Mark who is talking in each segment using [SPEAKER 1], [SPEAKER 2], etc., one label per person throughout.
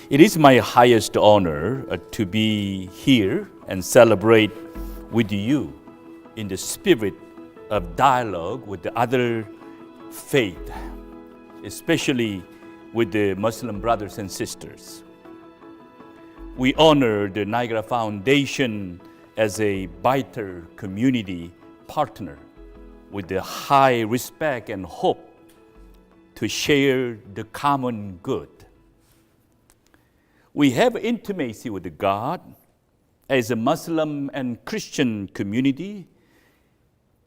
[SPEAKER 1] It is my highest honor to be here and celebrate with you in the spirit of dialogue with the other faith, especially with the Muslim brothers and sisters. We honor the Niagara Foundation as a vital community partner with the high respect and hope to share the common good. We have intimacy with God as a Muslim and Christian community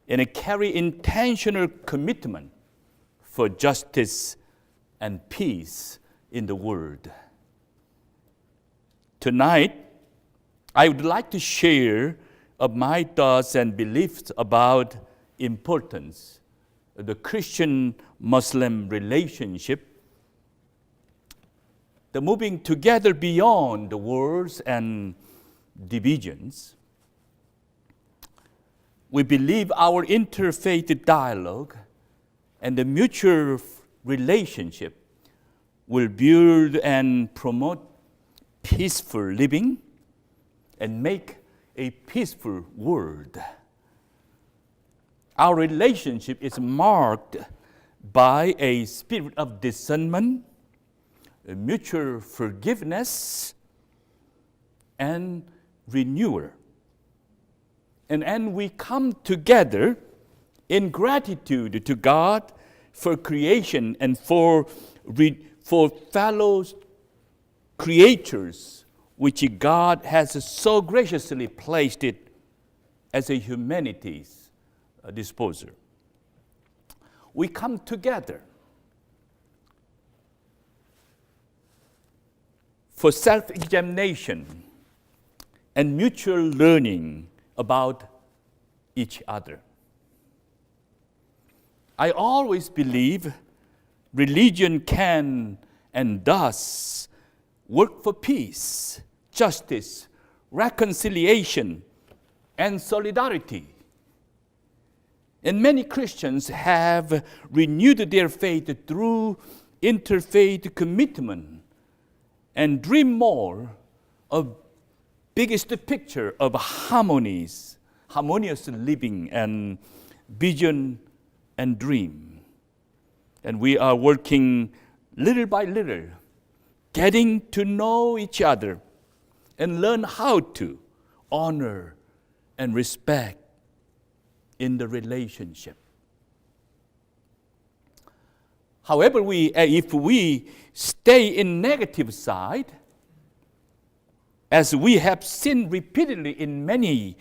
[SPEAKER 1] and carry intentional commitment for justice and peace in the world. Tonight, I would like to share of my thoughts and beliefs about importance of the Christian-Muslim relationship, the moving together beyond the wars and divisions. We believe our interfaith dialogue and the mutual relationship will build and promote peaceful living and make a peaceful world. Our relationship is marked by a spirit of discernment, mutual forgiveness, and renewal. And we come together in gratitude to God for creation and for fellow creatures which God has so graciously placed it as a humanity's disposal. We come together for self-examination and mutual learning about each other. I always believe religion can and does work for peace, justice, reconciliation, and solidarity. And many Christians have renewed their faith through interfaith commitment and dream more of biggest picture of harmonious living and vision and dream. And we are working little by little, getting to know each other and learn how to honor and respect in the relationship. However, if we stay in negative side, as we have seen repeatedly in many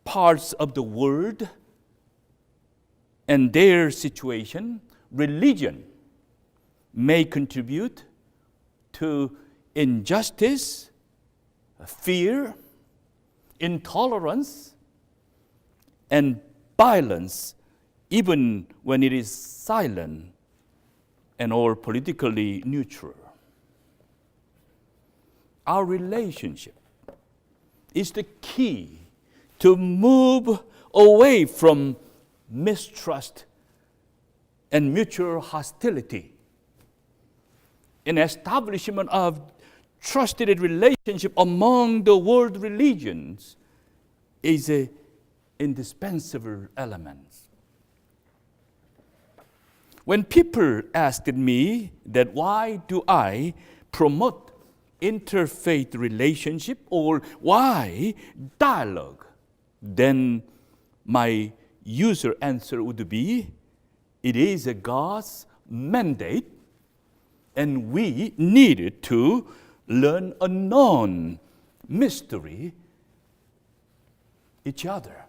[SPEAKER 1] parts of the world and their situation, religion may contribute to injustice, fear, intolerance, and violence, even when it is silent and or politically neutral. Our relationship is the key to move away from mistrust and mutual hostility. An establishment of trusted relationship among the world religions is an indispensable element. When people asked me that why do I promote interfaith relationship or why dialogue, then my user answer would be, it is a God's mandate and we needed to learn a known mystery each other.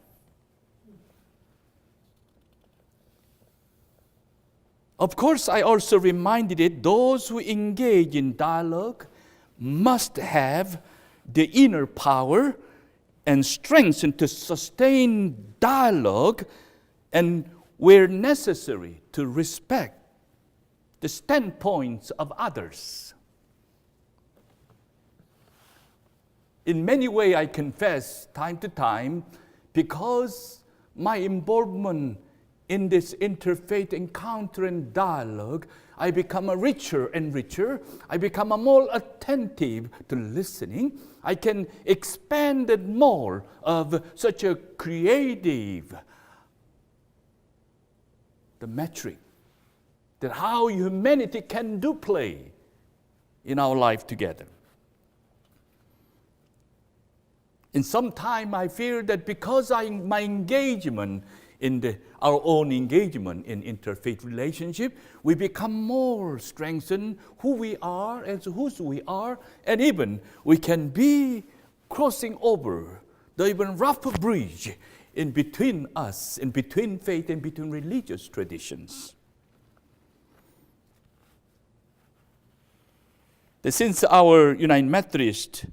[SPEAKER 1] Of course, I also reminded it, those who engage in dialogue must have the inner power and strength to sustain dialogue and, where necessary, to respect the standpoints of others. In many ways, I confess time to time, because my involvement in this interfaith encounter and dialogue, I become a richer and richer. I become a more attentive to listening. I can expand it more of such a creative, the metric, that how humanity can do play in our life together. In some time, I fear that because my engagement in our own engagement in interfaith relationship, we become more strengthened who we are and whose we are, and even we can be crossing over the even rougher bridge in between us, in between faith and between religious traditions. Since our United Methodist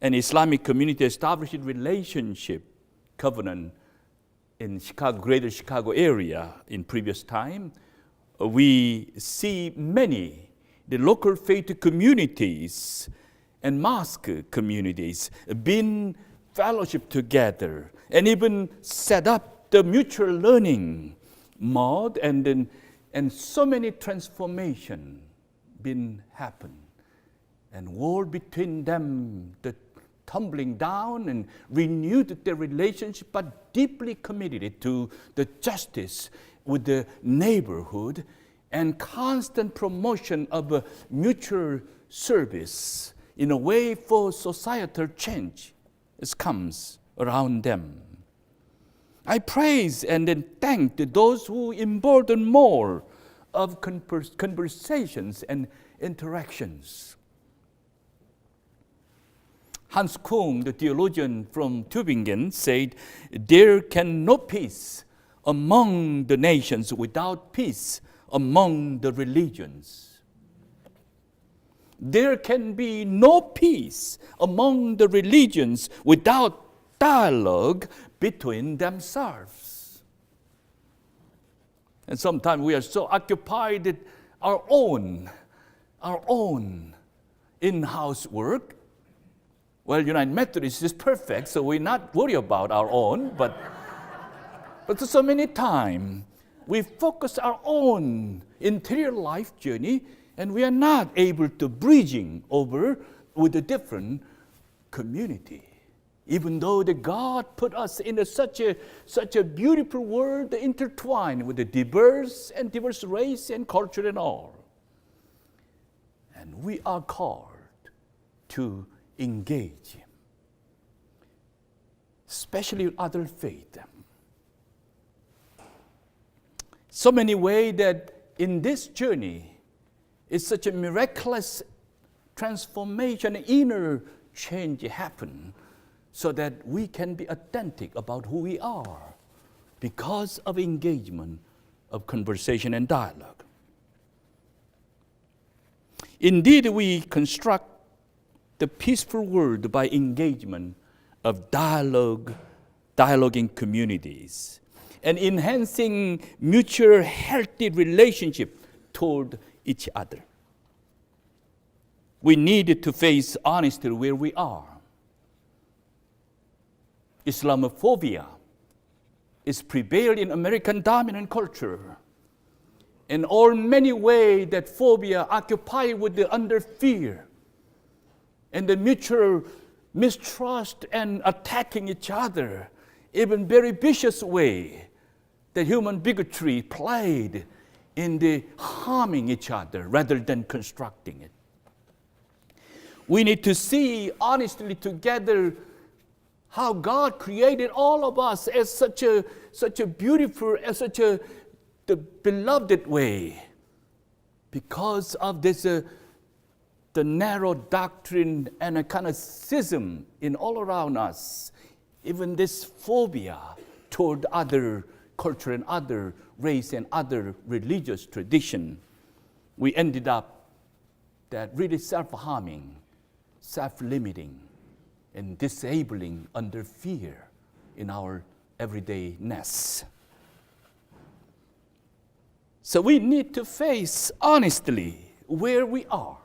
[SPEAKER 1] and Islamic community established a relationship covenant in Chicago, greater Chicago area in previous time, we see many, the local faith communities and mosque communities been fellowship together and even set up the mutual learning mode, and so many transformation been happen. And war between them, the tumbling down and renewed their relationship, but deeply committed to the justice with the neighborhood and constant promotion of mutual service in a way for societal change comes around them. I praise and then thank those who embolden more of conversations and interactions. Hans Kung, the theologian from Tübingen, said, "There can no peace among the nations without peace among the religions." There can be no peace among the religions without dialogue between themselves. And sometimes we are so occupied with our own in-house work. Well, United Methodist is perfect, so we're not worried about our own, but so many times we focus our own interior life journey, and we are not able to bridging over with a different community. Even though the God put us in such a beautiful world intertwined with the diverse race and culture and all. And we are called to engage, especially with other faith. So many ways that in this journey is such a miraculous transformation, inner change happen, so that we can be authentic about who we are because of engagement of conversation and dialogue. Indeed, we construct the peaceful world by engagement of dialoguing communities, and enhancing mutual healthy relationship toward each other. We need to face honestly where we are. Islamophobia is prevailed in American dominant culture. In all many ways that phobia occupy with the under fear and the mutual mistrust and attacking each other, even very vicious way that human bigotry played in the harming each other rather than constructing it. We need to see honestly together how God created all of us as such a beautiful, as such the beloved way, because of this the narrow doctrine and a kind of schism in all around us, even this phobia toward other culture and other race and other religious tradition, we ended up that really self-harming, self-limiting, and disabling under fear in our everydayness. So we need to face honestly where we are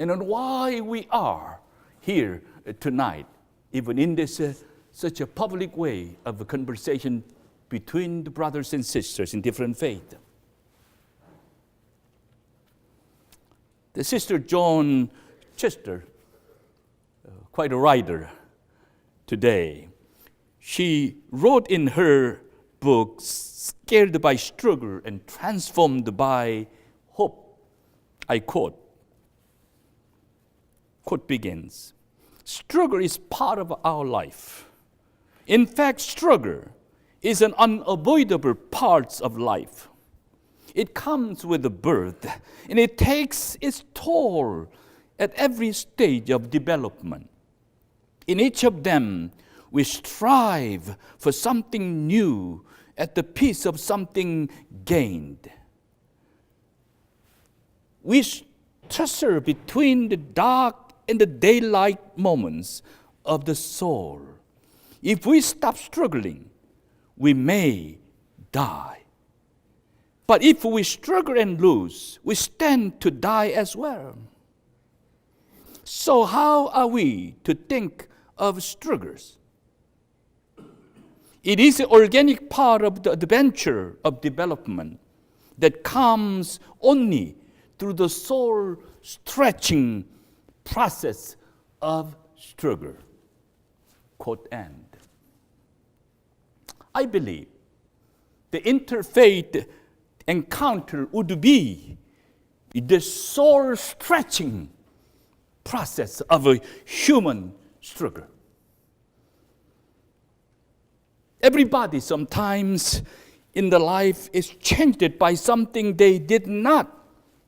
[SPEAKER 1] and on why we are here tonight, even in this such a public way of a conversation between the brothers and sisters in different faith. The Sister Joan Chester, quite a writer today, she wrote in her book, Scared by Struggle and Transformed by Hope. I quote begins, struggle is part of our life. In fact, struggle is an unavoidable part of life. It comes with the birth, and it takes its toll at every stage of development. In each of them, we strive for something new at the piece of something gained. We tussle between the dark and the daylight moments of the soul. If we stop struggling, we may die. But if we struggle and lose, we stand to die as well. So how are we to think of struggles? It is an organic part of the adventure of development that comes only through the soul-stretching process of struggle. Quote end. I believe the interfaith encounter would be the soul-stretching process of a human struggle. Everybody sometimes in the life is changed by something they did not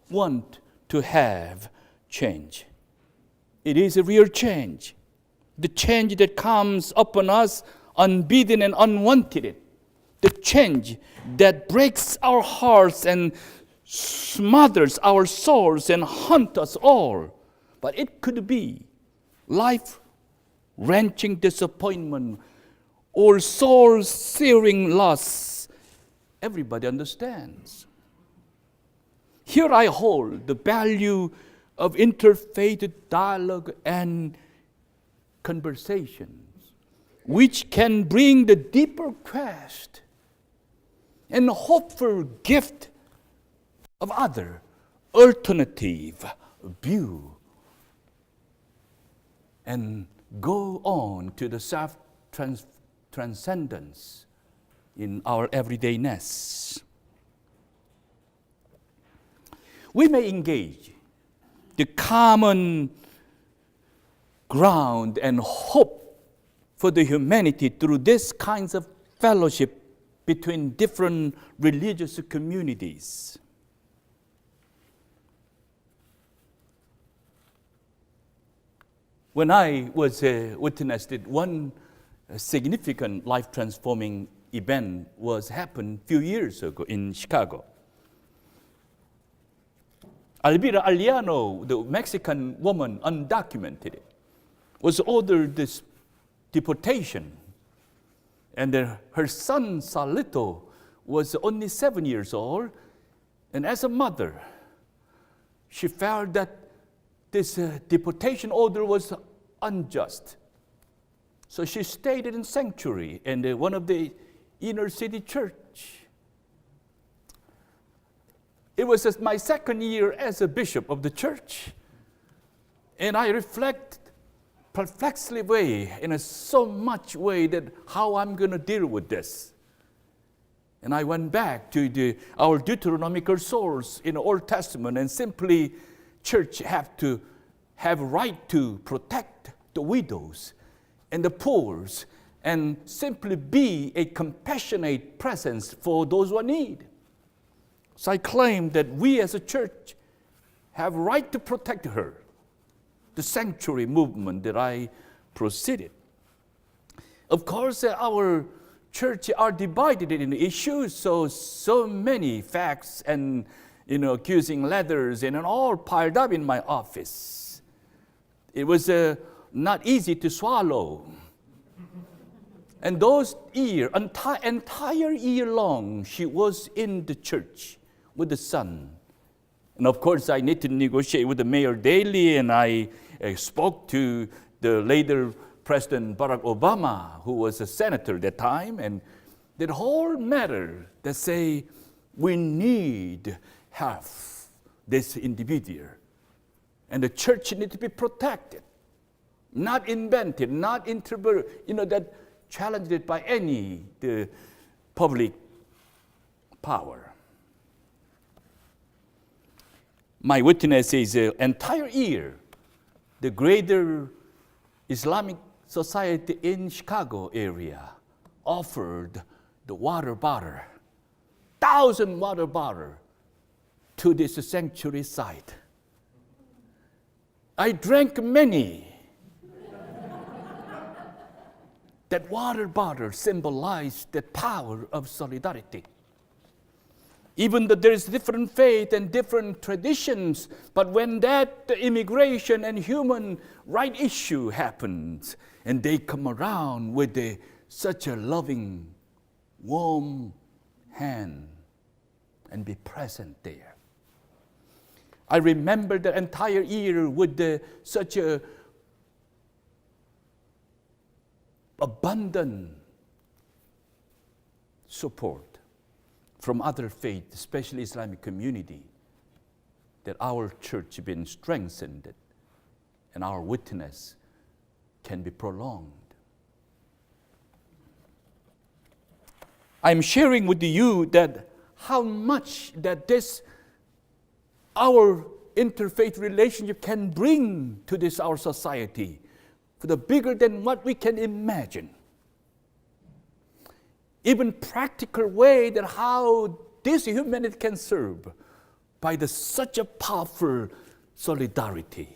[SPEAKER 1] want to have change. It is a real change. The change that comes upon us unbidden and unwanted. The change that breaks our hearts and smothers our souls and haunts us all. But it could be life-wrenching disappointment or soul-searing loss. Everybody understands. Here I hold the value of interfaith dialogue and conversations, which can bring the deeper quest and hopeful gift of other alternative view and go on to the self-transcendence in our everydayness. We may engage the common ground and hope for the humanity through this kinds of fellowship between different religious communities. When I was witnessed it, one significant life-transforming event happened a few years ago in Chicago. Elvira Aliano, the Mexican woman, undocumented, was ordered this deportation. And her son, Salito, was only 7 years old. And as a mother, she felt that this deportation order was unjust. So she stayed in sanctuary in one of the inner city church. It was my second year as a bishop of the church. And I reflect perplexedly way, in so much way that how I'm going to deal with this. And I went back to our Deuteronomical source in the Old Testament, and simply church have right to protect the widows and the poor, and simply be a compassionate presence for those who are in need. So I claim that we as a church have right to protect her. The sanctuary movement that I proceeded. Of course, our church are divided in issues, so many facts and accusing letters and all piled up in my office. It was not easy to swallow. And those entire year long, she was in the church with the son. And of course, I need to negotiate with the mayor daily, and I spoke to the later President Barack Obama, who was a senator at that time, and that whole matter that say we need have this individual. And the church need to be protected, not invented, not that challenged by any the public power. My witness is entire year, the Greater Islamic Society in Chicago area offered the water bottle, 1,000 water bottle to this sanctuary site. I drank many. That water bottle symbolized the power of solidarity. Even though there is different faith and different traditions, but when that immigration and human right issue happens, and they come around with such a loving, warm hand and be present there. I remember the entire year with such a abundant support from other faiths, especially Islamic community, that our church has been strengthened and our witness can be prolonged. I'm sharing with you that how much that our interfaith relationship can bring to this our society, for the bigger than what we can imagine. Even practical way that how this humanity can serve by such a powerful solidarity.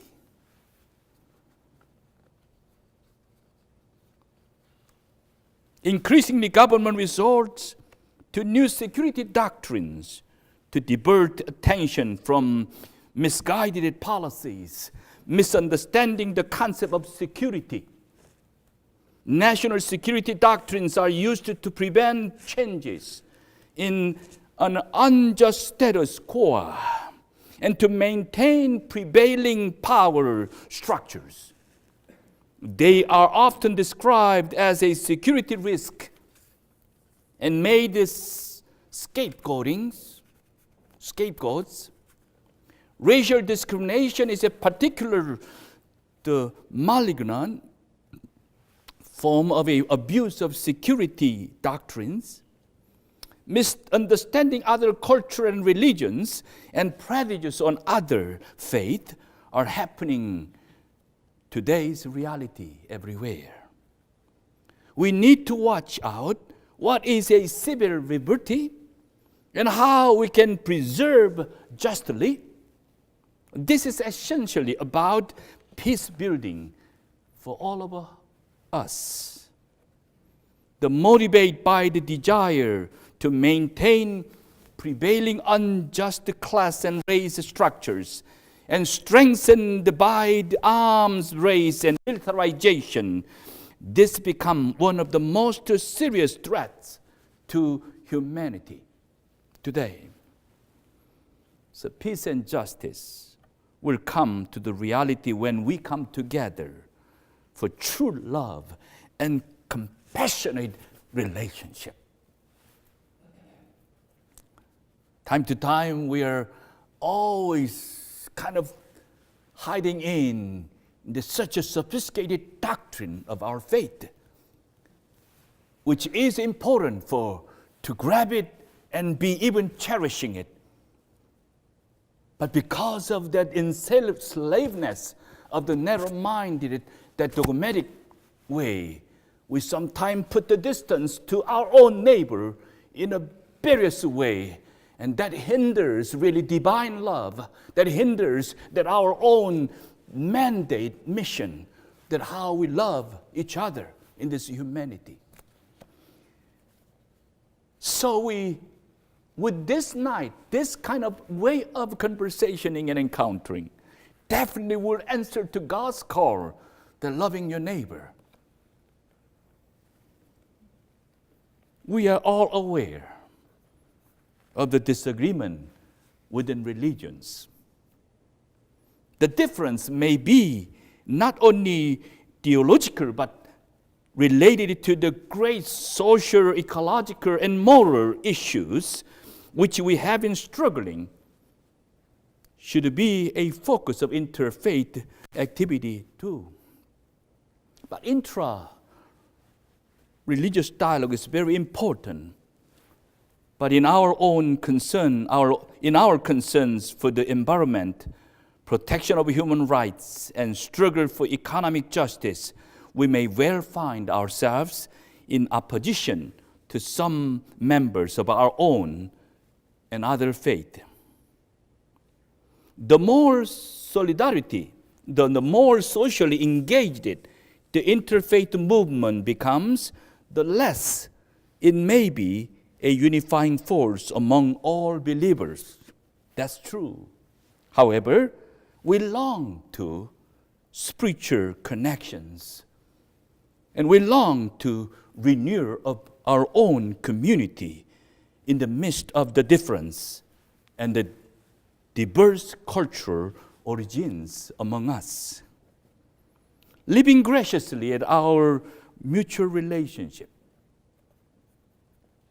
[SPEAKER 1] Increasingly, government resorts to new security doctrines to divert attention from misguided policies, misunderstanding the concept of security. National security doctrines are used to prevent changes in an unjust status quo and to maintain prevailing power structures. They are often described as a security risk and made as scapegoats. Racial discrimination is a particular malignant form of abuse of security doctrines. Misunderstanding other culture and religions and prejudice on other faith are happening today's reality everywhere. We need to watch out what is a civil liberty and how we can preserve justly. This is essentially about peace building for all of us. The motivated by the desire to maintain prevailing unjust class and race structures and strengthened by the arms race and militarization, this becomes one of the most serious threats to humanity today. So peace and justice will come to the reality when we come together for true love and compassionate relationship. Time to time, we are always kind of hiding in such a sophisticated doctrine of our faith, which is important to grab it and be even cherishing it. But because of that enslavedness of the narrow-minded, that dogmatic way, we sometimes put the distance to our own neighbor in a various way. And that hinders really divine love, that hinders that our own mandate, mission, that how we love each other in this humanity. So with this night, this kind of way of conversationing and encountering, definitely will answer to God's call, the loving your neighbor. We are all aware of the disagreement within religions. The difference may be not only theological, but related to the great social, ecological, and moral issues which we have been struggling should be a focus of interfaith activity too. But intra-religious dialogue is very important. But in our own concern, in our concerns for the environment, protection of human rights, and struggle for economic justice, we may well find ourselves in opposition to some members of our own and other faith. The more solidarity, the more socially engaged the interfaith movement becomes, the less it may be a unifying force among all believers. That's true. However, we long to spiritual connections, and we long to renew of our own community in the midst of the difference and the diverse cultural origins among us. Living graciously at our mutual relationship.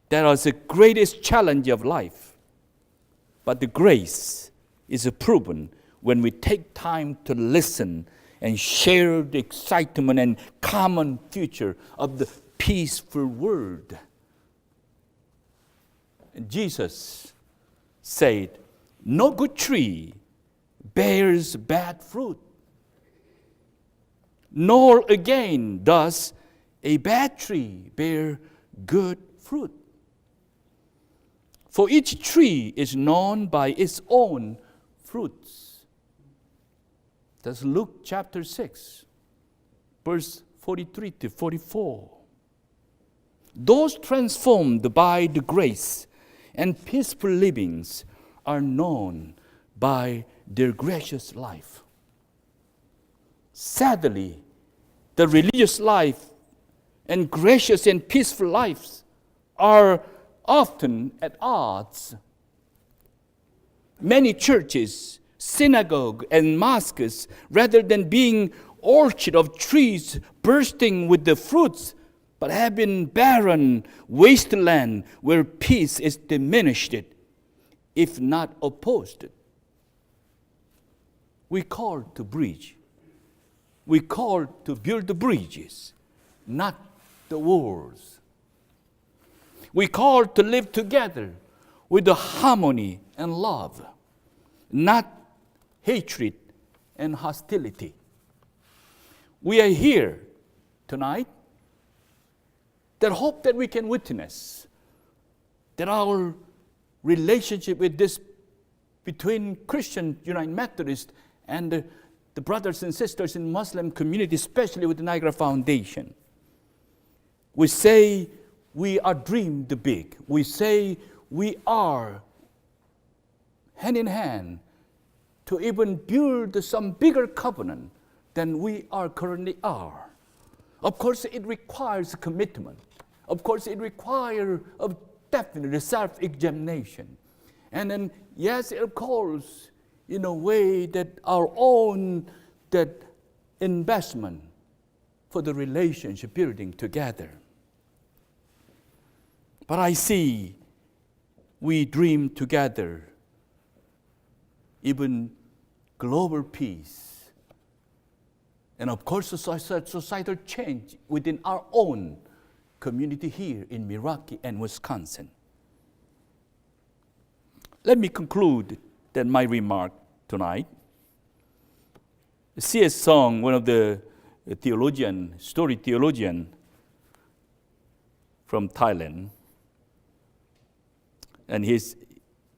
[SPEAKER 1] That is the greatest challenge of life. But the grace is proven when we take time to listen and share the excitement and common future of the peaceful world. And Jesus said, "No good tree bears bad fruit, nor again does a bad tree bear good fruit. For each tree is known by its own fruits." That's Luke chapter 6, verse 43 to 44. Those transformed by the grace and peaceful livings are known by their gracious life. Sadly, the religious life and gracious and peaceful lives are often at odds. Many churches, synagogues, and mosques, rather than being orchards of trees bursting with the fruits, but have been barren wasteland where peace is diminished, if not opposed. We call to bridge. We call to build the bridges, not the walls. We call to live together with the harmony and love, not hatred and hostility. We are here tonight that hope that we can witness that our relationship with this between Christian United Methodist and the brothers and sisters in Muslim community, especially with the Niagara Foundation. We say we are dreamed big. We say we are hand in hand to even build some bigger covenant than we are currently are. Of course, it requires commitment. Of course, it requires a definite self-examination. And then, yes, of course, in a way that our own that investment for the relationship building together. But I see we dream together even global peace. And of course, societal change within our own community here in Milwaukee and Wisconsin. Let me conclude then my remark tonight. C.S. Song, one of the story theologian from Thailand, and his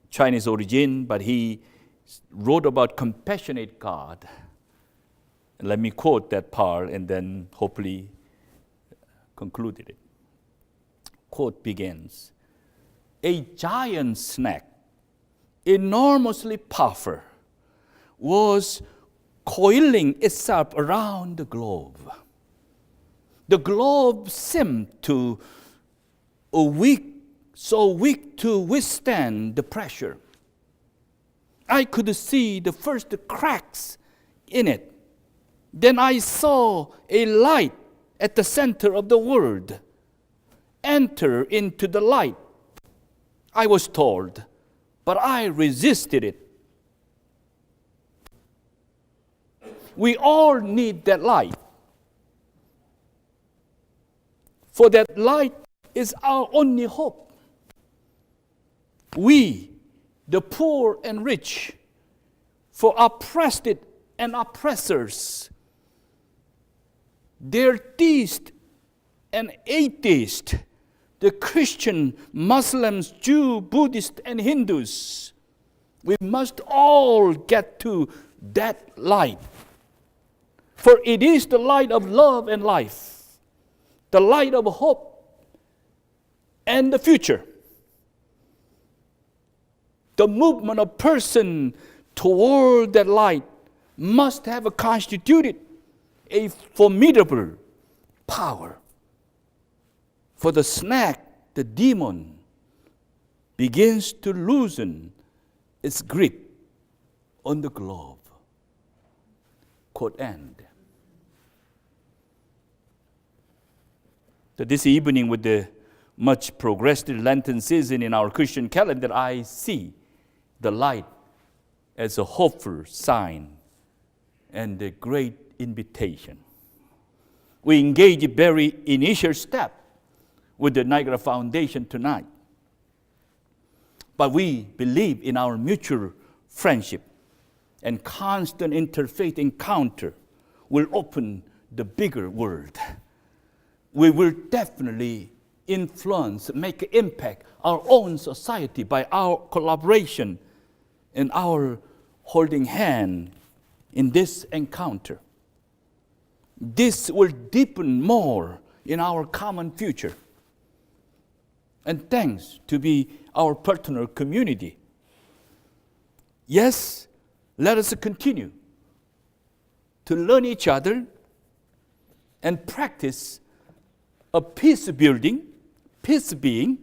[SPEAKER 1] Chinese origin, but he wrote about compassionate God. And let me quote that part and then hopefully concluded it. Quote begins, "A giant snake, enormously powerful, was coiling itself around the globe. The globe seemed to so weak to withstand the pressure. I could see the first cracks in it. Then I saw a light at the center of the world. Enter into the light, I was told, but I resisted it. We all need that light. For that light is our only hope. We, the poor and rich, for oppressed and oppressors, their theist and atheist, the Christian, Muslims, Jew, Buddhist, and Hindus, we must all get to that light. For it is the light of love and life, the light of hope and the future. The movement of person toward that light must have constituted a formidable power. For the snack, the demon, begins to loosen its grip on the globe. Quote end. So this evening, with the much progressed Lenten season in our Christian calendar, I see the light as a hopeful sign and a great invitation. We engage a very initial step with the Niagara Foundation tonight. But we believe in our mutual friendship and constant interfaith encounter will open the bigger world. We will definitely influence, make an impact our own society by our collaboration and our holding hand in this encounter. This will deepen more in our common future. And thanks to be our partner community. Yes, let us continue to learn each other and practice a peace building, peacemaking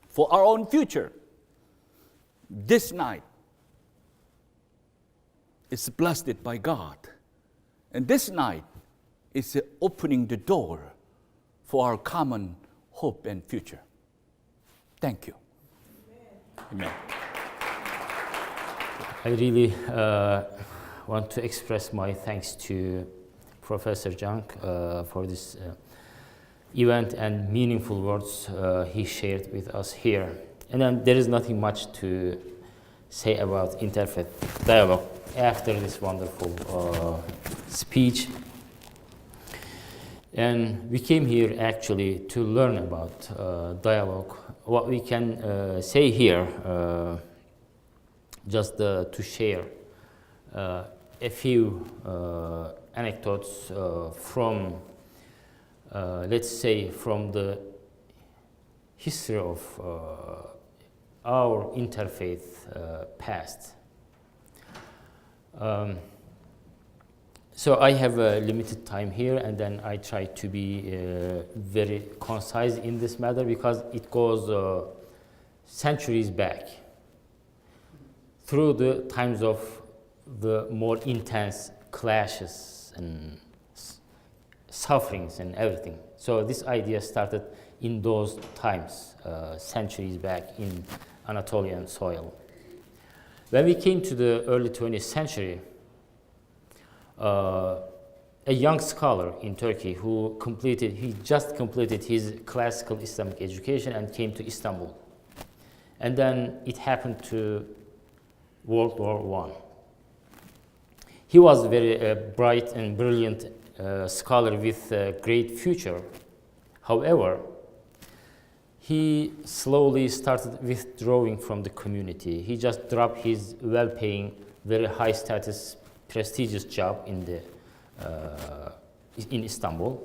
[SPEAKER 1] for our own future. This night is blessed by God. And this night is opening the door for our common hope and future. Thank you. Amen.
[SPEAKER 2] I really want to express my thanks to Professor Jung for this event and meaningful words he shared with us here. And then there is nothing much to say about Interfaith Dialogue after this wonderful speech. And we came here actually to learn about dialogue. What we can say here, just to share a few anecdotes from, let's say, from the history of our interfaith past. So I have a limited time here, and then I try to be very concise in this matter because it goes centuries back through the times of the more intense clashes and sufferings and everything. So this idea started in those times, centuries back in Anatolian soil. When we came to the early 20th century, a young scholar in Turkey he just completed his classical Islamic education and came to Istanbul. And then it happened to World War I. He was a very bright and brilliant scholar with a great future. However, he slowly started withdrawing from the community. He just dropped his well-paying, very high-status, prestigious job in Istanbul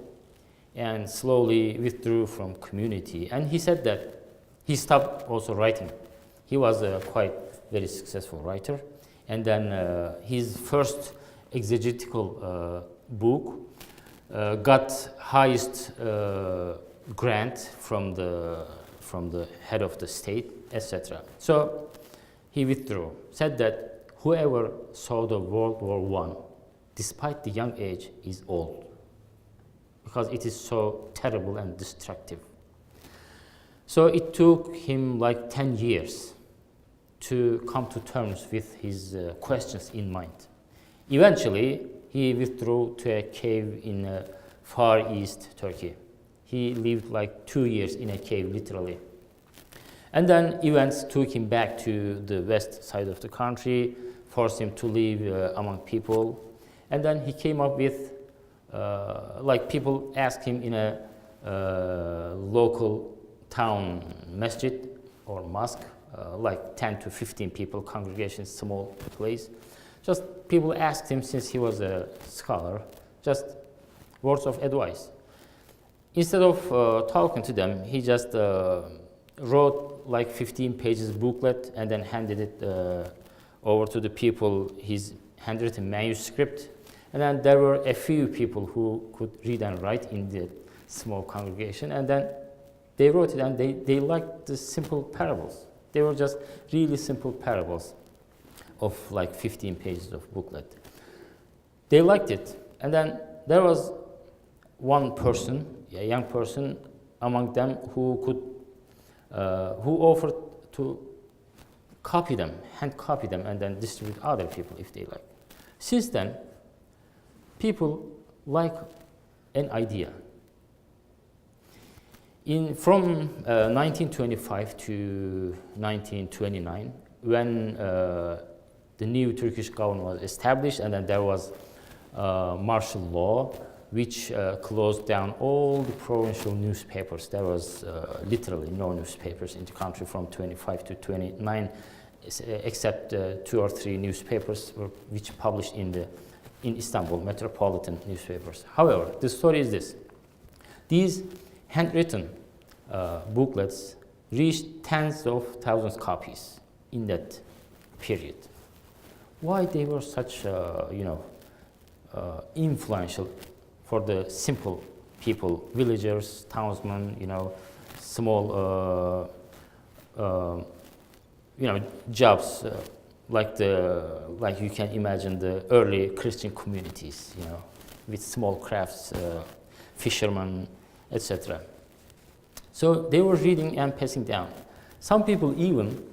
[SPEAKER 2] and slowly withdrew from community. And he said that he stopped also writing. He was a quite very successful writer. And then his first exegetical book got highest grant from the head of the state, etc. So he withdrew, said that whoever saw the World War I, despite the young age, is old. because it is so terrible and destructive. So it took him like 10 years to come to terms with his questions in mind. Eventually, he withdrew to a cave in Far East Turkey. He lived like 2 years in a cave, literally. And then events took him back to the west side of the country, forced him to live among people. And then he came up with, like people asked him in a local town masjid or mosque, like 10 to 15 people, congregation, small place. Just people asked him, since he was a scholar, just words of advice. Instead of talking to them, he just wrote like 15 pages booklet and then handed it over to the people, his handwritten manuscript. And then there were a few people who could read and write in the small congregation, and then they wrote it, and they liked the simple parables. They were just really simple parables of like 15 pages of booklet. They liked it, and then there was one person, a young person among them who offered to copy them, hand copy them, and then distribute other people if they like. Since then, people like an idea. From 1925 to 1929, when the new Turkish government was established, and then there was martial law, which closed down all the provincial newspapers. There was literally no newspapers in the country from 25 to 29, except 2 or 3 newspapers which published in Istanbul, metropolitan newspapers. However, the story is this. These handwritten booklets reached tens of thousands of copies in that period. Why they were such, influential for the simple people, villagers, townsmen, small, jobs, like you can imagine the early Christian communities, with small crafts, fishermen, etc. So they were reading and passing down. Some people even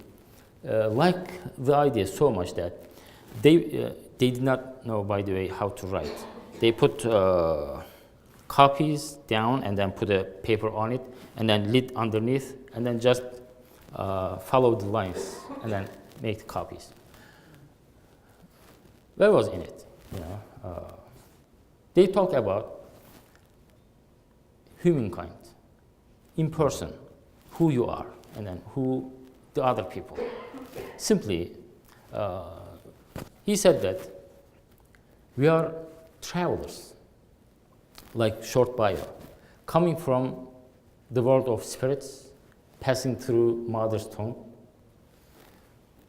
[SPEAKER 2] like the idea so much that they did not know, by the way, how to write. They put copies down and then put a paper on it and then lid underneath and then just follow the lines and then make the copies. What was in it? They talk about humankind, in person, who you are, and then who the other people. Simply, he said that we are travelers, like short bio, coming from the world of spirits, passing through mother's tomb,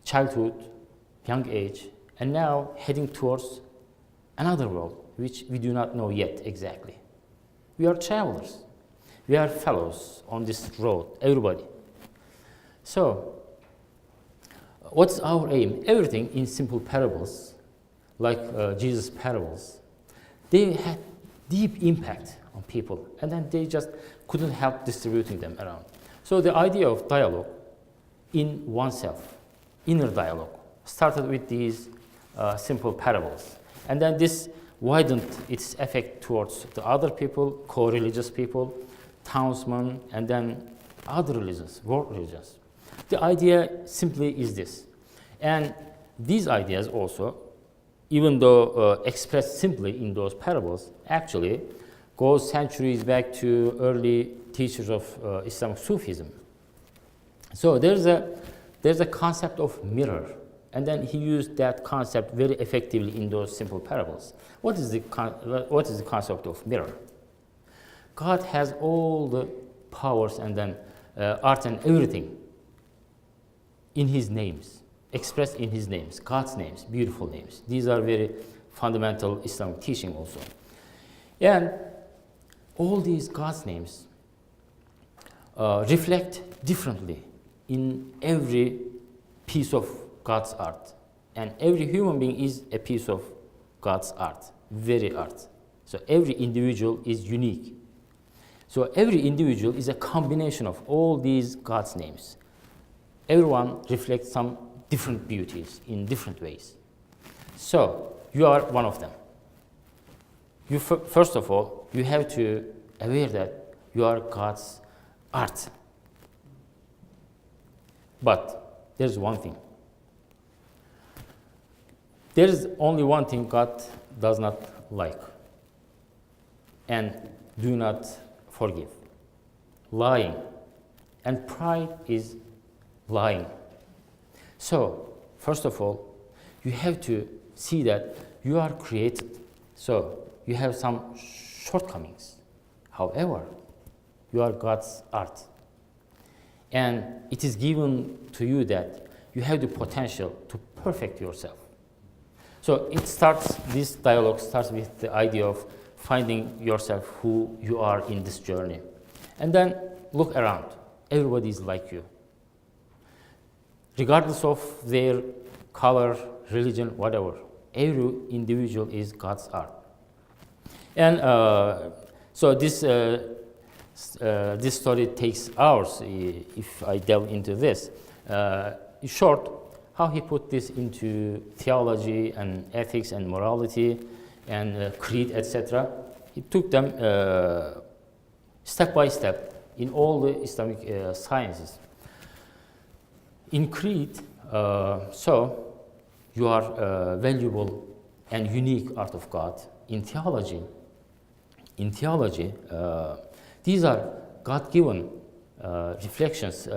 [SPEAKER 2] childhood, young age, and now heading towards another world, which we do not know yet exactly. We are travelers. We are fellows on this road, everybody. So, what's our aim? Everything in simple parables, like Jesus' parables, they had deep impact on people, and then they just couldn't help distributing them around. So the idea of dialogue in oneself, inner dialogue, started with these simple parables. And then this widened its effect towards the other people, co-religious people, townsmen, and then other religions, world religions. The idea simply is this. And these ideas also, even though expressed simply in those parables, actually goes centuries back to early teachers of Islamic Sufism. So there's a concept of mirror, and then he used that concept very effectively in those simple parables. What is the concept of mirror? God has all the powers and then art and everything in his names, expressed in his names, God's names, beautiful names. These are very fundamental Islamic teaching also. And all these God's names reflect differently in every piece of God's art. And every human being is a piece of God's art, very art. So every individual is unique. So every individual is a combination of all these God's names. Everyone reflects some different beauties in different ways. So you are one of them. You first of all, you have to aware that you are God's art. But there's one thing. There is only one thing God does not like and do not forgive. Lying. And pride is lying. So, first of all, you have to see that you are created. So, you have some shortcomings. However, you are God's art. And it is given to you that you have the potential to perfect yourself. So this dialogue starts with the idea of finding yourself who you are in this journey. And then look around. Everybody is like you. Regardless of their color, religion, whatever, every individual is God's art. And so this story takes hours if I delve into this. In short, how he put this into theology and ethics and morality and creed, etc. He took them step by step in all the Islamic sciences. In creed, so you are valuable and unique art of God. In theology, these are God-given reflections.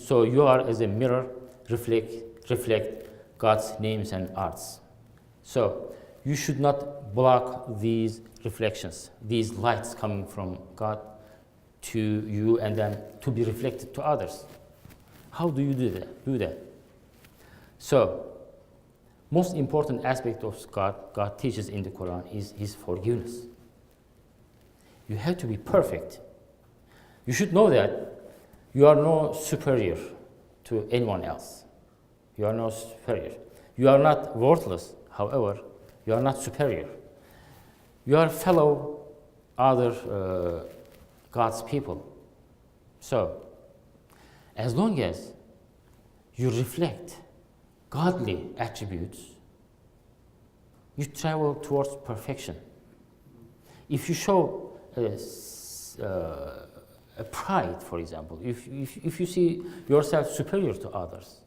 [SPEAKER 2] So you are as a mirror reflect God's names and arts. So you should not block these reflections, these lights coming from God to you and then to be reflected to others. How do you do that? So most important aspect of God teaches in the Quran is His forgiveness. You have to be perfect. You should know that you are no superior to anyone else. You are no superior. You are not worthless, however, you are not superior. You are fellow other God's people. So, as long as you reflect godly attributes, you travel towards perfection. If you show a pride, for example, if you see yourself superior to others,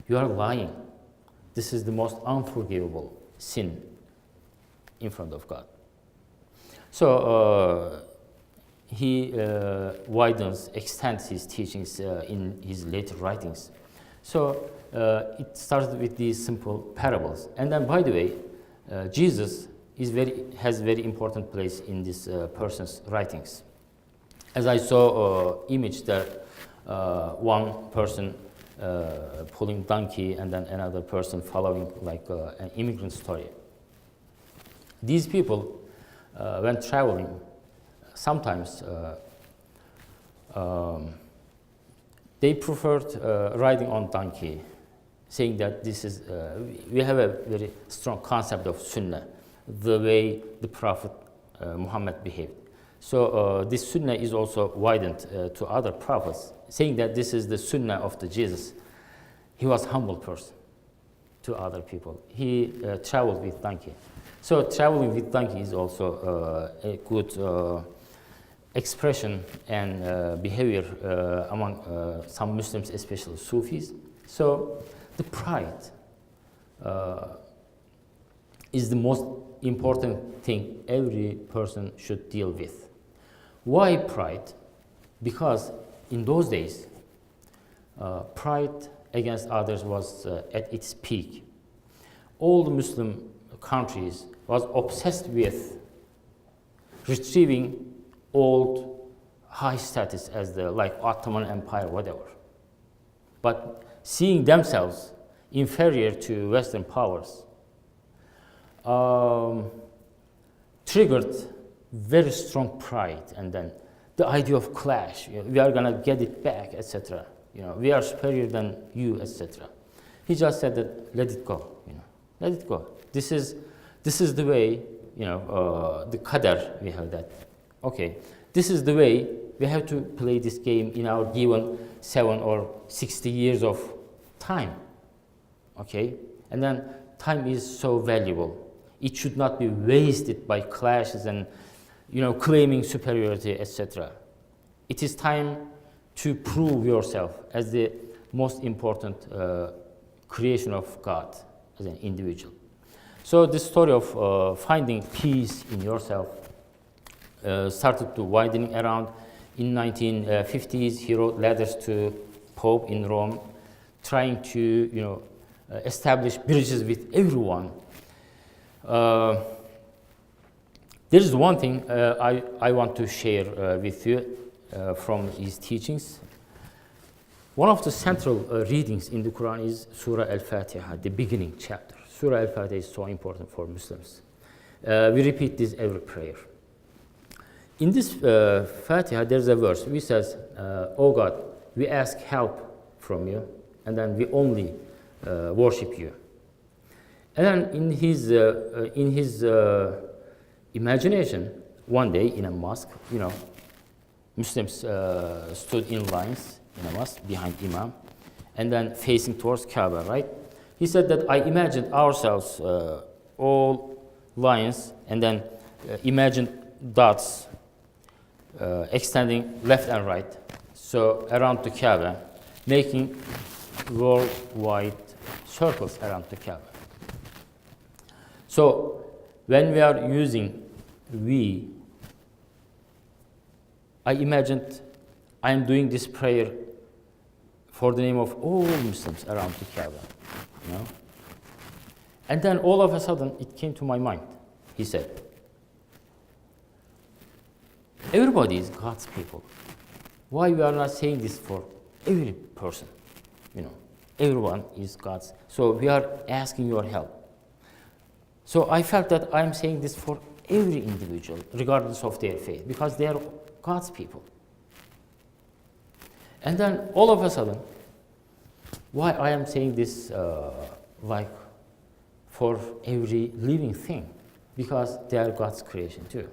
[SPEAKER 2] you are lying. This is the most unforgivable sin in front of God. So he extends his teachings in his later writings. So it started with these simple parables. And then, by the way, Jesus has very important place in this person's writings. As I saw image that one person pulling donkey and then another person following like an immigrant story. These people, when traveling, sometimes they preferred riding on donkey, saying that this is, we have a very strong concept of sunnah, the way the Prophet Muhammad behaved. So this sunnah is also widened to other prophets, saying that this is the sunnah of the Jesus. He was a humble person to other people. He traveled with donkey. So traveling with donkey is also a good expression and behavior among some Muslims, especially Sufis. So the pride is the most important thing every person should deal with. Why pride? Because in those days, pride against others was at its peak. All the Muslim countries was obsessed with retrieving old high status as the like Ottoman Empire, whatever. But seeing themselves inferior to Western powers triggered very strong pride, and then the idea of clash. We are gonna get it back, etc. We are superior than you, etc. He just said that let it go. Let it go. This is the way. The qadar we have that. Okay, This is the way we have to play this game in our given 7 or 60 years of time. Okay? And then time is so valuable. It should not be wasted by clashes and claiming superiority, etc. It is time to prove yourself as the most important creation of God as an individual. So this story of finding peace in yourself started to widening around. In 1950s, he wrote letters to Pope in Rome, trying to establish bridges with everyone. There is one thing I want to share with you from his teachings. One of the central readings in the Quran is Surah Al-Fatiha, the beginning chapter. Surah Al-Fatiha is so important for Muslims. We repeat this every prayer. In this Fatiha, there's a verse which says, "Oh God, we ask help from you, and then we only worship you." And then in his imagination, one day in a mosque, Muslims stood in lines in a mosque behind Imam, and then facing towards Kaaba, right? He said that I imagined ourselves all lines, and then imagined dots extending left and right, so around the Kaaba, making worldwide circles around the Kaaba. So when we are using we, I imagined I am doing this prayer for the name of all Muslims around the Kaaba, And then all of a sudden it came to my mind. He said, everybody is God's people. Why we are not saying this for every person? Everyone is God's. So we are asking your help. So I felt that I'm saying this for every individual, regardless of their faith, because they are God's people. And then all of a sudden, why I am saying this like for every living thing? Because they are God's creation too.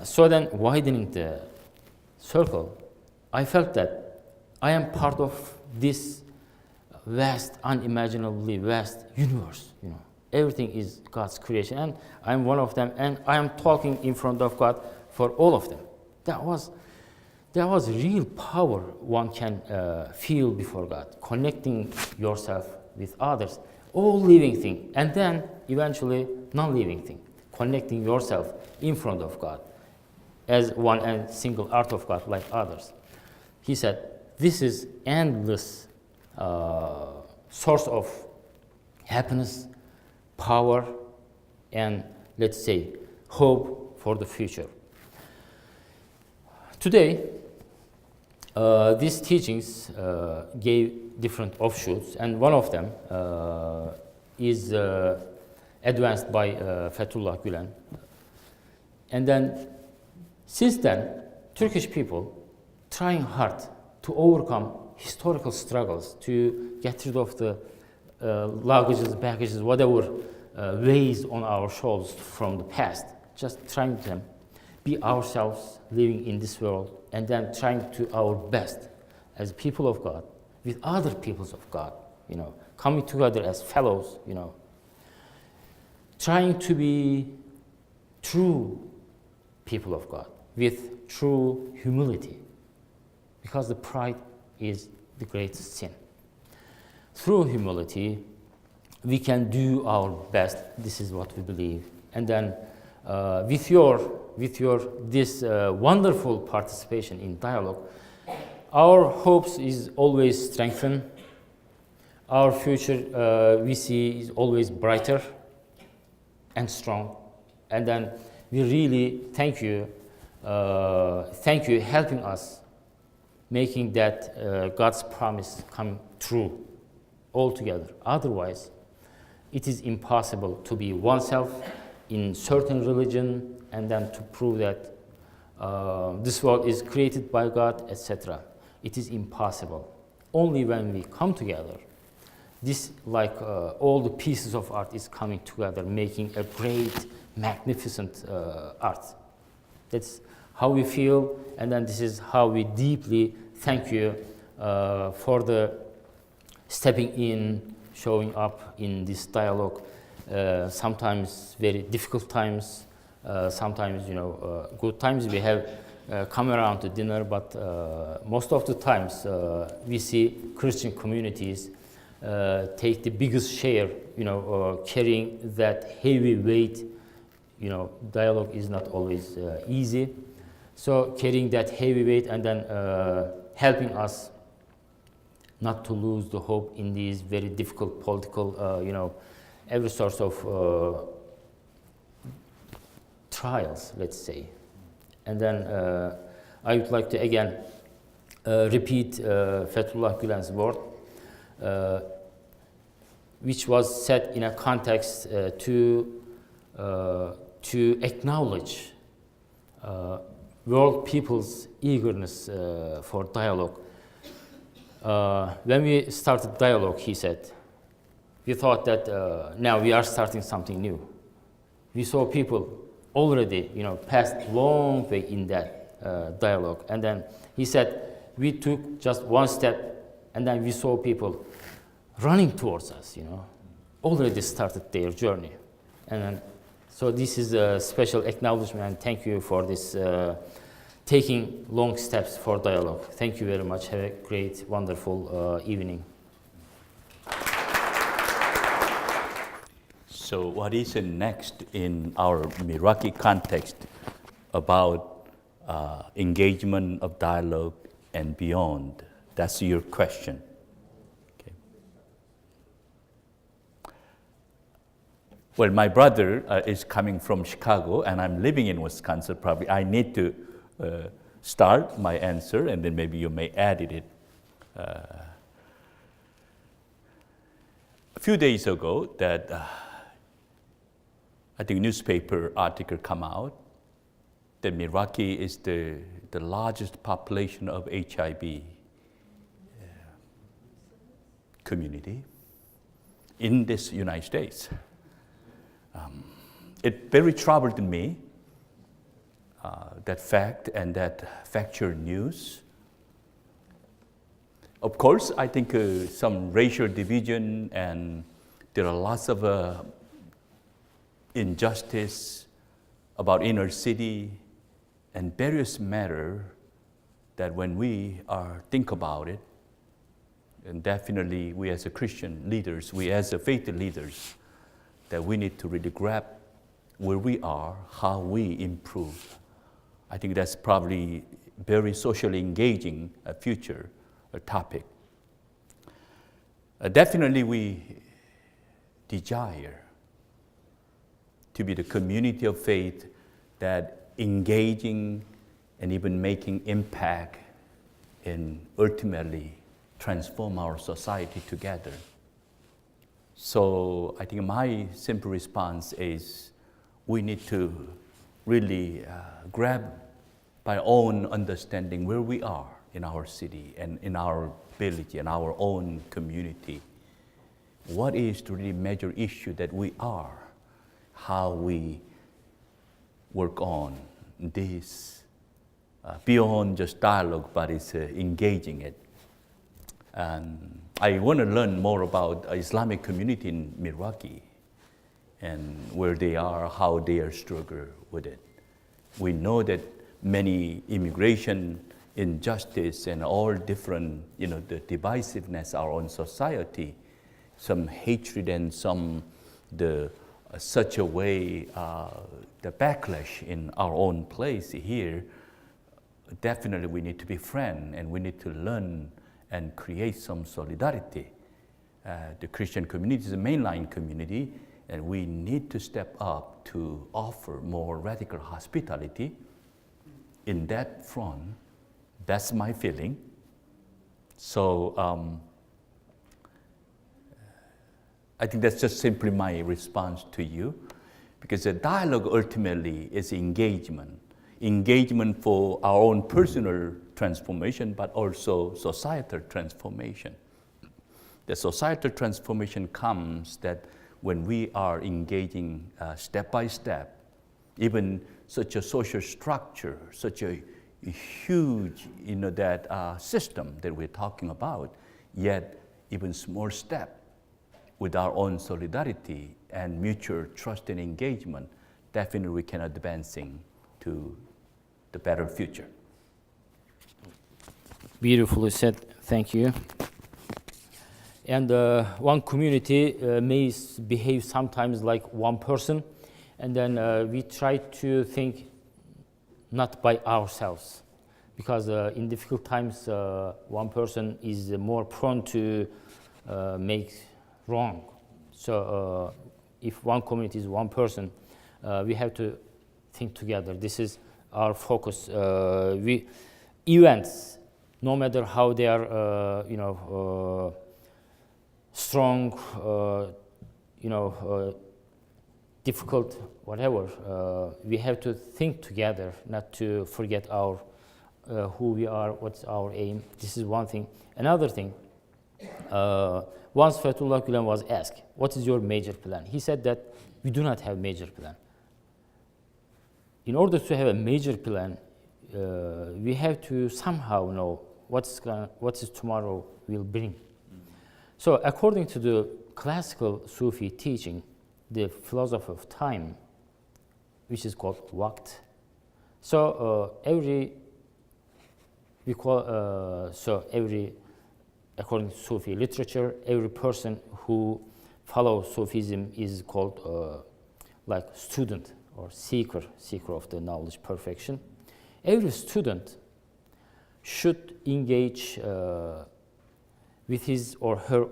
[SPEAKER 2] So then widening the circle, I felt that I am part of this vast, unimaginably vast universe. Everything is God's creation, and I'm one of them, and I am talking in front of God for all of them. That was real power one can feel before God, connecting yourself with others, all living thing, and then eventually non-living thing, connecting yourself in front of God as one and single art of God like others. He said, this is endless source of happiness, power, and let's say hope for the future. Today, these teachings gave different offshoots, and one of them is advanced by Fethullah Gülen. And then, since then, Turkish people trying hard to overcome historical struggles, to get rid of the luggages, baggages, whatever weighs on our shoulders from the past, just trying to be ourselves living in this world, and then trying to our best as people of God with other peoples of God, coming together as fellows, trying to be true people of God with true humility, because the pride is the greatest sin. Through humility, we can do our best. This is what we believe. And then with your this wonderful participation in dialogue, our hopes is always strengthened. Our future we see is always brighter and strong. And then we really thank you helping us making that God's promise come true altogether. Otherwise, it is impossible to be oneself in certain religion and then to prove that this world is created by God, etc. It is impossible. Only when we come together, this, like all the pieces of art, is coming together, making a great, magnificent art. That's how we feel, and then this is how we deeply thank you for the stepping in, showing up in this dialogue. Sometimes very difficult times, sometimes good times. We have come around to dinner, but most of the times we see Christian communities take the biggest share, carrying that heavy weight. Dialogue is not always easy. So carrying that heavy weight and then helping us not to lose the hope in these very difficult political, every sort of trials, let's say. And then I would like to again repeat Fethullah Gülen's word, which was set in a context to acknowledge world people's eagerness for dialogue. When we started dialogue, he said, we thought that now we are starting something new. We saw people already, passed long way in that dialogue. And then he said, we took just one step, and then we saw people running towards us, already started their journey. And then, so this is a special acknowledgement, and thank you for this taking long steps for dialogue. Thank you very much. Have a great, wonderful evening.
[SPEAKER 1] So what is next in our Meraki context about engagement of dialogue and beyond? That's your question. Okay. Well, my brother is coming from Chicago, and I'm living in Wisconsin. Probably I need to start my answer, and then maybe you may edit it. A few days ago, that I think newspaper article come out that Meraki is the largest population of HIV community in this United States. It very troubled me, that fact and that factual news. Of course, I think some racial division, and there are lots of injustice about inner city and various matter that when we think about it, and definitely we as a Christian leaders, we as a faith leaders, that we need to really grab where we are, how we improve. I think that's probably very socially engaging future topic. Definitely we desire to be the community of faith that engaging and even making impact and ultimately transform our society together. So I think my simple response is we need to really grab by own understanding where we are in our city and in our village and our own community. What is the really major issue that we are? How we work on this beyond just dialogue, but it's engaging it. And I want to learn more about Islamic community in Meraki and where they are, how they are struggling with it. We know that many immigration injustice and all different, the divisiveness are on society, some hatred and some such a way, the backlash in our own place here. Definitely we need to be friends and we need to learn and create some solidarity. The Christian community is a mainline community, and we need to step up to offer more radical hospitality in that front. That's my feeling. So I think that's just simply my response to you, because the dialogue ultimately is engagement for our own personal transformation, but also societal transformation. The societal transformation comes that when we are engaging step by step even such a social structure, such a huge, that system that we're talking about, yet even small step with our own solidarity and mutual trust and engagement, definitely we can advancing to the better future.
[SPEAKER 2] Beautifully said. Thank you. And one community may behave sometimes like one person, and then we try to think not by ourselves, because in difficult times one person is more prone to make wrong. So if one community is one person, we have to think together. This is our focus. Events, no matter how they are, strong, difficult, whatever, we have to think together, not to forget our who we are, what's our aim. This is one thing. Another thing, once Fethullah Gülen was asked, what is your major plan? He said that we do not have a major plan. In order to have a major plan, we have to somehow know what is tomorrow will bring. So according to the classical Sufi teaching, the philosophy of time, which is called waqt. So according to Sufi literature, every person who follows Sufism is called like student or seeker of the knowledge perfection. Every student should engage with his or her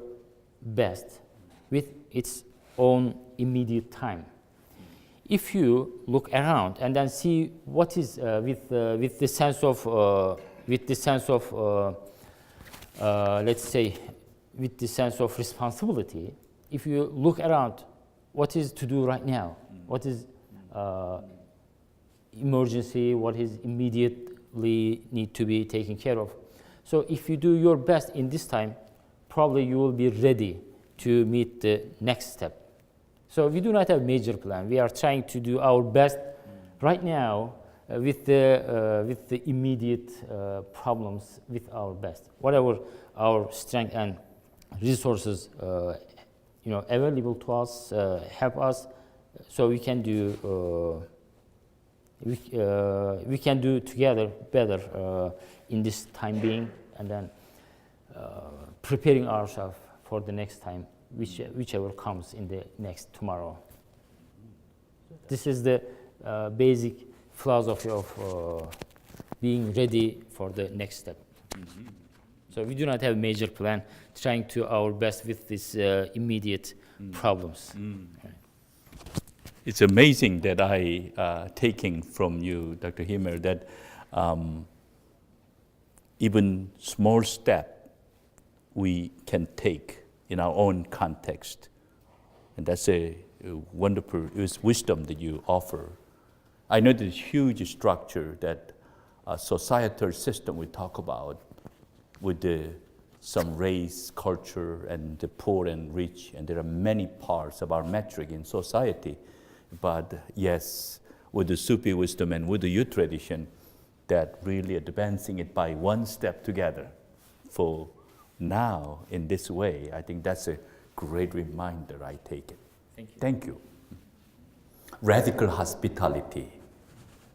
[SPEAKER 2] best with its own immediate time. If you look around and then see what is with the sense of let's say with the sense of responsibility, if you look around, what is to do right now? What is emergency? What is immediately need to be taken care of? So if you do your best in this time, probably you will be ready to meet the next step. So we do not have a major plan. We are trying to do our best right now with the immediate problems with our best. Whatever our strength and resources available to us, help us, so we can do we can do together better in this time being, and then preparing ourselves for the next time, whichever comes in the next tomorrow. This is the basic philosophy of being ready for the next step. Mm-hmm. So we do not have a major plan, trying to our best with these immediate problems. Mm. Right.
[SPEAKER 1] It's amazing that I taking from you, Dr. Himmer, that even small step we can take in our own context, and that's a wonderful wisdom that you offer. I know this huge structure that a societal system we talk about with some race, culture, and the poor and rich, and there are many parts of our metric in society. But yes, with the Sufi wisdom and with the youth tradition, that really advancing it by one step together for now in this way, I think that's a great reminder. I take it.
[SPEAKER 2] Thank you.
[SPEAKER 1] Thank you. Radical hospitality,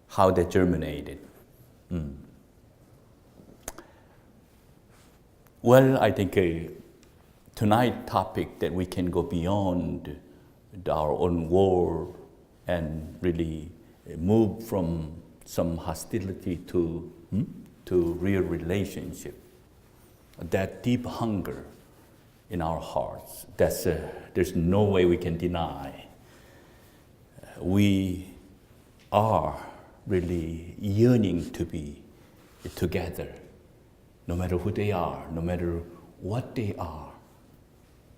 [SPEAKER 1] how that germinated. Well, I think tonight's topic that we can go beyond our own world and really move from some hostility to real relationship. That deep hunger in our hearts, there's no way we can deny. We are really yearning to be together, no matter who they are, no matter what they are,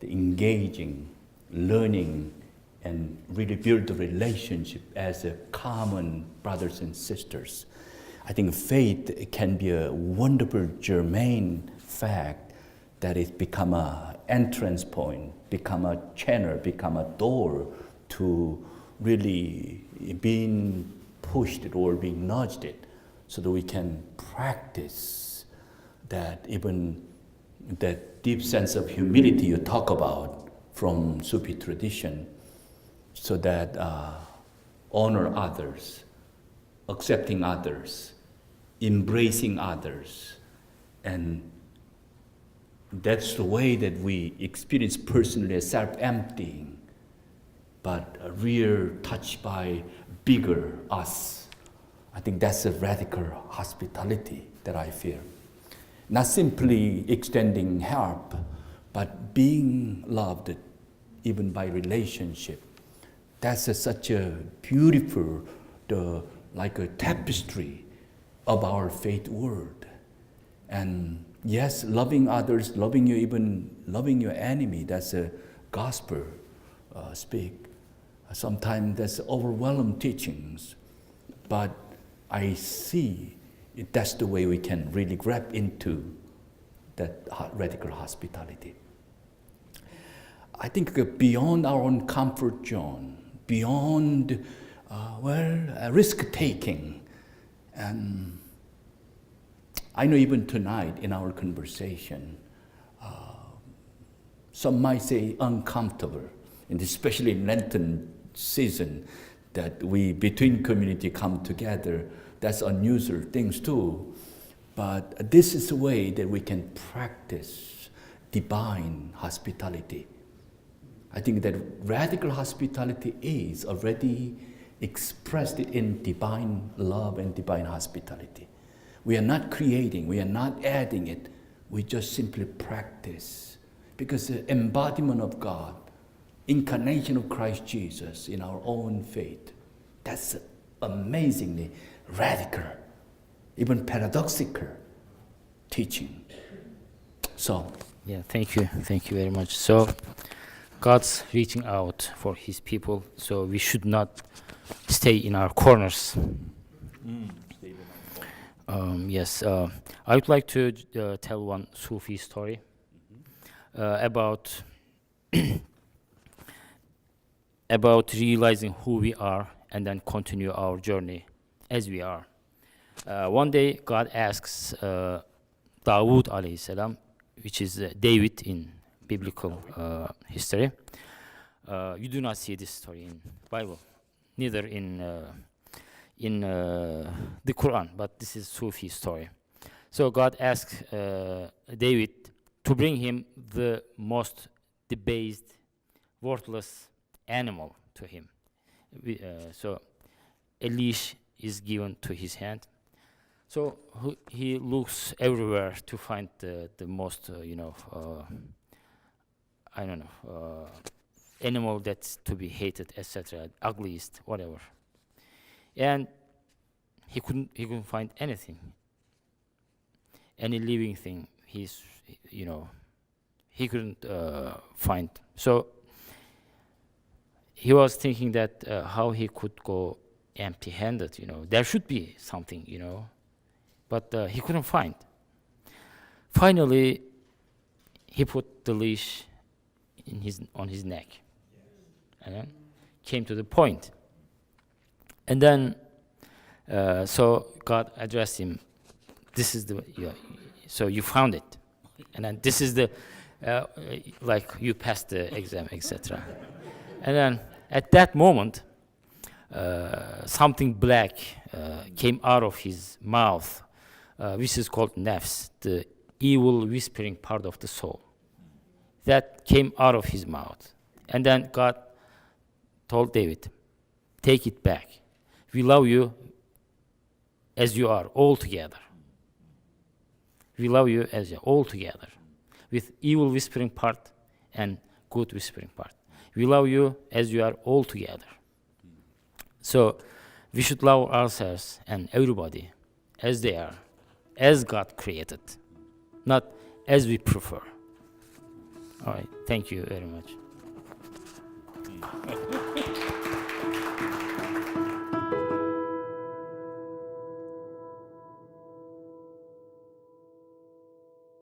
[SPEAKER 1] the engaging, learning, and really build the relationship as a common brothers and sisters. I think faith can be a wonderful germane fact that it become an entrance point, become a channel, become a door to really being pushed or being nudged it, so that we can practice that, even that deep sense of humility you talk about from Sufi tradition, so that honor others, accepting others, embracing others. And that's the way that we experience personally a self-emptying, but a real touch by bigger us. I think that's a radical hospitality that I feel. Not simply extending help, but being loved even by relationship. That's such a beautiful, like a tapestry of our faith world. And yes, loving others, loving you, even loving your enemy, that's a gospel speak. Sometimes that's overwhelming teachings, but I see that's the way we can really grab into that radical hospitality. I think beyond our own comfort zone, beyond risk-taking, and I know even tonight in our conversation, some might say uncomfortable, and especially in Lenten season, that we between community come together. That's unusual things too, but this is a way that we can practice divine hospitality. I think that radical hospitality is already expressed in divine love and divine hospitality. We are not creating, we are not adding it, we just simply practice. Because the embodiment of God, incarnation of Christ Jesus in our own faith, that's amazingly radical, even paradoxical teaching. So,
[SPEAKER 2] Yeah, thank you very much. So, God's reaching out for His people, so we should not stay in our corners. Yes, I would like to tell one Sufi story about about realizing who we are and then continue our journey as we are. One day, God asks Dawood alayhi salam, which is David in biblical history. You do not see this story in Bible, neither in the Quran, but this is Sufi story. So God asks David to bring him the most debased, worthless animal to him. So a leash is given to his hand. So he looks everywhere to find the most, animal that's to be hated, etc., ugliest, whatever. And he couldn't find anything, any living thing. He couldn't find. So he was thinking that how he could go empty-handed. There should be something, but he couldn't find. Finally, he put the leash on his neck, and then came to the point. And then, so God addressed him. This is so you found it, and then this is the, like you passed the exam, etc. And then at that moment, something black came out of his mouth, which is called nafs, the evil whispering part of the soul. That came out of his mouth. And then God told David, take it back. We love you as you are, all together. We love you as you are, all together, with evil whispering part and good whispering part. We love you as you are, all together. So we should love ourselves and everybody as they are, as God created, not as we prefer. All right, thank you very much.